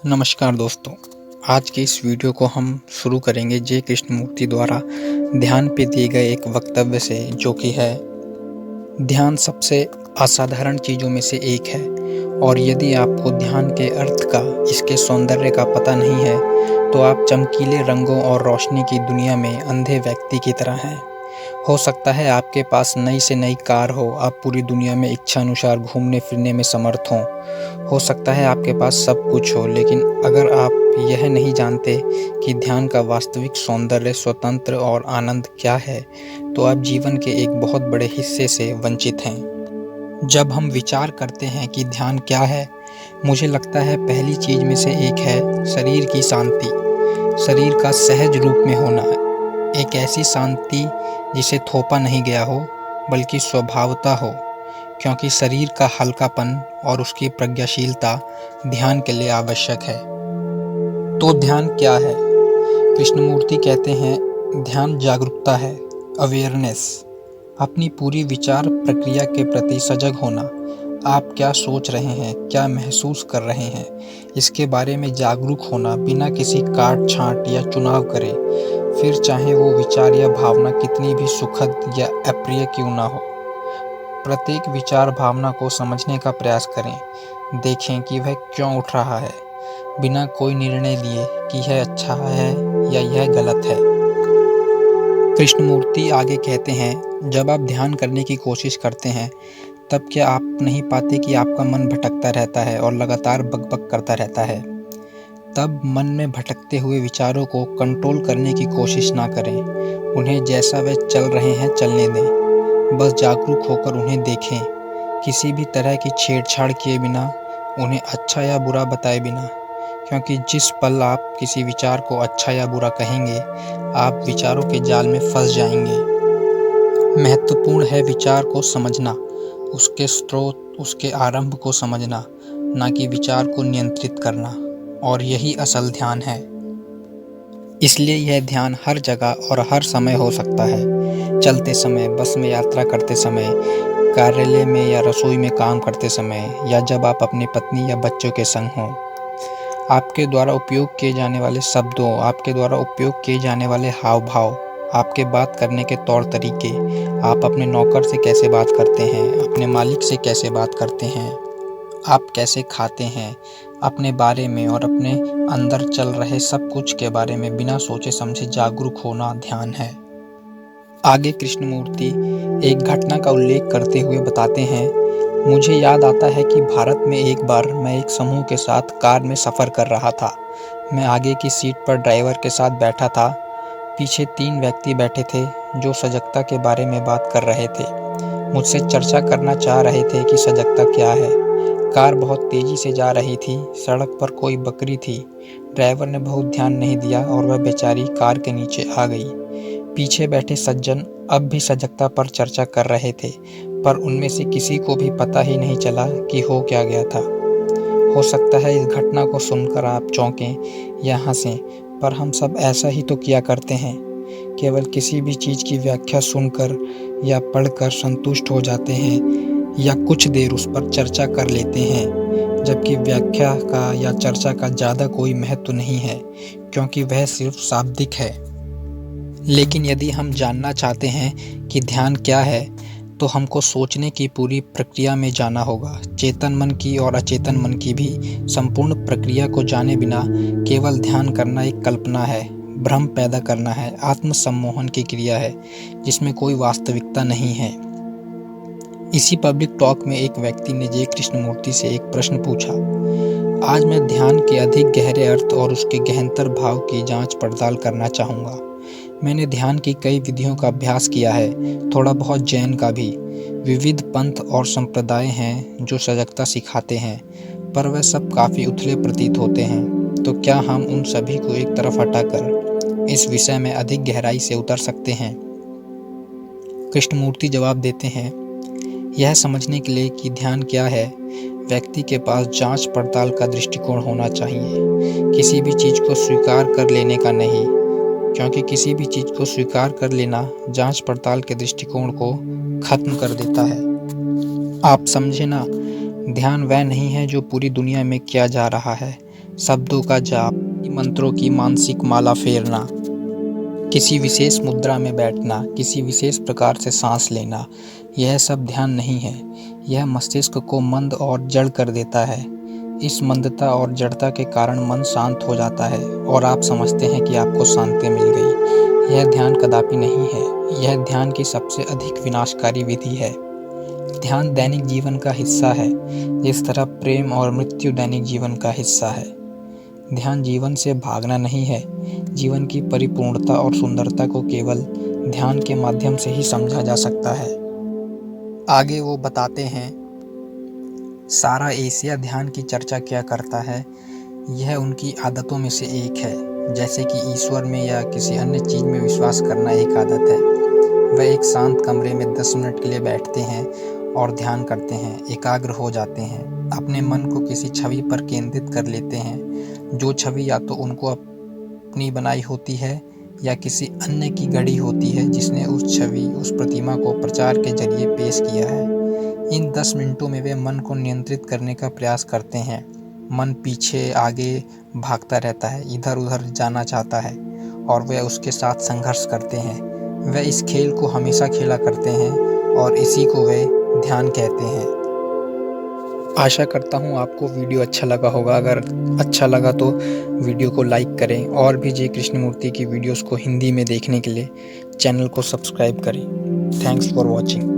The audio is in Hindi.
नमस्कार दोस्तों, आज के इस वीडियो को हम शुरू करेंगे जे कृष्णमूर्ति द्वारा ध्यान पे दिए गए एक वक्तव्य से, जो कि है ध्यान सबसे असाधारण चीज़ों में से एक है और यदि आपको ध्यान के अर्थ का, इसके सौंदर्य का पता नहीं है, तो आप चमकीले रंगों और रोशनी की दुनिया में अंधे व्यक्ति की तरह हैं। हो सकता है आपके पास नई से नई कार हो, आप पूरी दुनिया में इच्छानुसार घूमने फिरने में समर्थ हों। हो सकता है आपके पास सब कुछ हो, लेकिन अगर आप यह नहीं जानते कि ध्यान का वास्तविक सौंदर्य, स्वतंत्र और आनंद क्या है, तो आप जीवन के एक बहुत बड़े हिस्से से वंचित हैं। जब हम विचार करते हैं कि ध्यान क्या है, मुझे लगता है पहली चीज़ में से एक है शरीर की शांति। शरीर का सहज रूप में होना, एक ऐसी शांति जिसे थोपा नहीं गया हो, बल्कि स्वभावता हो, क्योंकि शरीर का हल्कापन और उसकी प्रज्ञाशीलता ध्यान के लिए आवश्यक है। तो ध्यान क्या है? कृष्णमूर्ति कहते हैं, ध्यान जागरूकता है, अवेयरनेस। अपनी पूरी विचार प्रक्रिया के प्रति सजग होना। आप क्या सोच रहे हैं, क्या महसूस कर रहे हैं, इसके बारे में जागरूक होना, बिना किसी काट छांट या चुनाव करे, फिर चाहे वो विचार या भावना कितनी भी सुखद या अप्रिय क्यों ना हो। प्रत्येक विचार भावना को समझने का प्रयास करें। देखें कि वह क्यों उठ रहा है, बिना कोई निर्णय लिए कि यह अच्छा है या यह गलत है। कृष्णमूर्ति आगे कहते हैं, जब आप ध्यान करने की कोशिश करते हैं, तब क्या आप नहीं पाते कि आपका मन भटकता रहता है और लगातार बकबक करता रहता है? तब मन में भटकते हुए विचारों को कंट्रोल करने की कोशिश ना करें। उन्हें जैसा वे चल रहे हैं चलने दें। बस जागरूक होकर उन्हें देखें, किसी भी तरह की छेड़छाड़ किए बिना, उन्हें अच्छा या बुरा बताए बिना, क्योंकि जिस पल आप किसी विचार को अच्छा या बुरा कहेंगे, आप विचारों के जाल में फंस जाएंगे। महत्वपूर्ण है विचार को समझना, उसके स्रोत, उसके आरंभ को समझना, ना कि विचार को नियंत्रित करना, और यही असल ध्यान है। इसलिए यह ध्यान हर जगह और हर समय हो सकता है। चलते समय, बस में यात्रा करते समय, कार्यालय में या रसोई में काम करते समय, या जब आप अपनी पत्नी या बच्चों के संग हों। आपके द्वारा उपयोग किए जाने वाले शब्दों, आपके द्वारा उपयोग किए जाने वाले हाव भाव, आपके बात करने के तौर तरीके, आप अपने नौकर से कैसे बात करते हैं, अपने मालिक से कैसे बात करते हैं, आप कैसे खाते हैं, अपने बारे में और अपने अंदर चल रहे सब कुछ के बारे में बिना सोचे समझे जागरूक होना ध्यान है। आगे कृष्णमूर्ति एक घटना का उल्लेख करते हुए बताते हैं, मुझे याद आता है कि भारत में एक बार मैं एक समूह के साथ कार में सफ़र कर रहा था। मैं आगे की सीट पर ड्राइवर के साथ बैठा था। पीछे 3 व्यक्ति बैठे थे जो सजगता के बारे में बात कर रहे थे। मुझसे चर्चा करना चाह रहे थे कि सजगता क्या है। कार बहुत तेजी से जा रही थी। सड़क पर कोई बकरी थी। ड्राइवर ने बहुत ध्यान नहीं दिया और वह बेचारी कार के नीचे आ गई। पीछे बैठे सज्जन अब भी सजगता पर चर्चा कर रहे थे, पर उनमें से किसी को भी पता ही नहीं चला कि हो क्या गया था। हो सकता है इस घटना को सुनकर आप चौंकें या हंसें, पर हम सब ऐसा ही तो किया करते हैं। केवल किसी भी चीज़ की व्याख्या सुनकर या पढ़कर संतुष्ट हो जाते हैं, या कुछ देर उस पर चर्चा कर लेते हैं, जबकि व्याख्या का या चर्चा का ज़्यादा कोई महत्व नहीं है, क्योंकि वह सिर्फ शाब्दिक है। लेकिन यदि हम जानना चाहते हैं कि ध्यान क्या है, तो हमको सोचने की पूरी प्रक्रिया में जाना होगा। चेतन मन की और अचेतन मन की भी संपूर्ण प्रक्रिया को जाने बिना केवल ध्यान करना एक कल्पना है, भ्रम पैदा करना है, आत्मसम्मोहन की क्रिया है, जिसमें कोई वास्तविकता नहीं है। इसी पब्लिक टॉक में एक व्यक्ति ने जे कृष्णमूर्ति से एक प्रश्न पूछा, आज मैं ध्यान के अधिक गहरे अर्थ और उसके गहनतर भाव की जांच पड़ताल करना चाहूँगा। मैंने ध्यान की कई विधियों का अभ्यास किया है, थोड़ा बहुत जैन का भी। विविध पंथ और संप्रदाय हैं जो सजगता सिखाते हैं, पर वह सब काफ़ी उथले प्रतीत होते हैं। तो क्या हम उन सभी को एक तरफ हटाकर इस विषय में अधिक गहराई से उतर सकते हैं? कृष्णमूर्ति जवाब देते हैं, यह समझने के लिए कि ध्यान क्या है, व्यक्ति के पास जांच पड़ताल का दृष्टिकोण होना चाहिए। किसी भी चीज़ को स्वीकार कर लेने का नहीं, क्योंकि किसी भी चीज़ को स्वीकार कर लेना जांच पड़ताल के दृष्टिकोण को खत्म कर देता है। आप समझे ना, ध्यान वह नहीं है जो पूरी दुनिया में किया जा रहा है। शब्दों का जाप, मंत्रों की मानसिक माला फेरना, किसी विशेष मुद्रा में बैठना, किसी विशेष प्रकार से सांस लेना, यह सब ध्यान नहीं है। यह मस्तिष्क को मंद और जड़ कर देता है। इस मंदता और जड़ता के कारण मन शांत हो जाता है और आप समझते हैं कि आपको शांति मिल गई। यह ध्यान कदापि नहीं है। यह ध्यान की सबसे अधिक विनाशकारी विधि है। ध्यान दैनिक जीवन का हिस्सा है, जिस तरह प्रेम और मृत्यु दैनिक जीवन का हिस्सा है। ध्यान जीवन से भागना नहीं है। जीवन की परिपूर्णता और सुंदरता को केवल ध्यान के माध्यम से ही समझा जा सकता है। आगे वो बताते हैं, सारा एशिया ध्यान की चर्चा क्या करता है। यह उनकी आदतों में से एक है। जैसे कि ईश्वर में या किसी अन्य चीज़ में विश्वास करना एक आदत है। वह एक शांत कमरे में 10 मिनट के लिए बैठते हैं और ध्यान करते हैं, एकाग्र हो जाते हैं, अपने मन को किसी छवि पर केंद्रित कर लेते हैं। जो छवि या तो उनको अपनी बनाई होती है या किसी अन्य की गढ़ी होती है, जिसने उस छवि, उस प्रतिमा को प्रचार के जरिए पेश किया है। इन 10 मिनटों में वे मन को नियंत्रित करने का प्रयास करते हैं। मन पीछे आगे भागता रहता है, इधर उधर जाना चाहता है और वे उसके साथ संघर्ष करते हैं। वे इस खेल को हमेशा खेला करते हैं और इसी को वे ध्यान कहते हैं। आशा करता हूँ आपको वीडियो अच्छा लगा होगा। अगर अच्छा लगा तो वीडियो को लाइक करें और भी जे कृष्णमूर्ति की वीडियोस को हिंदी में देखने के लिए चैनल को सब्सक्राइब करें। Thanks for watching.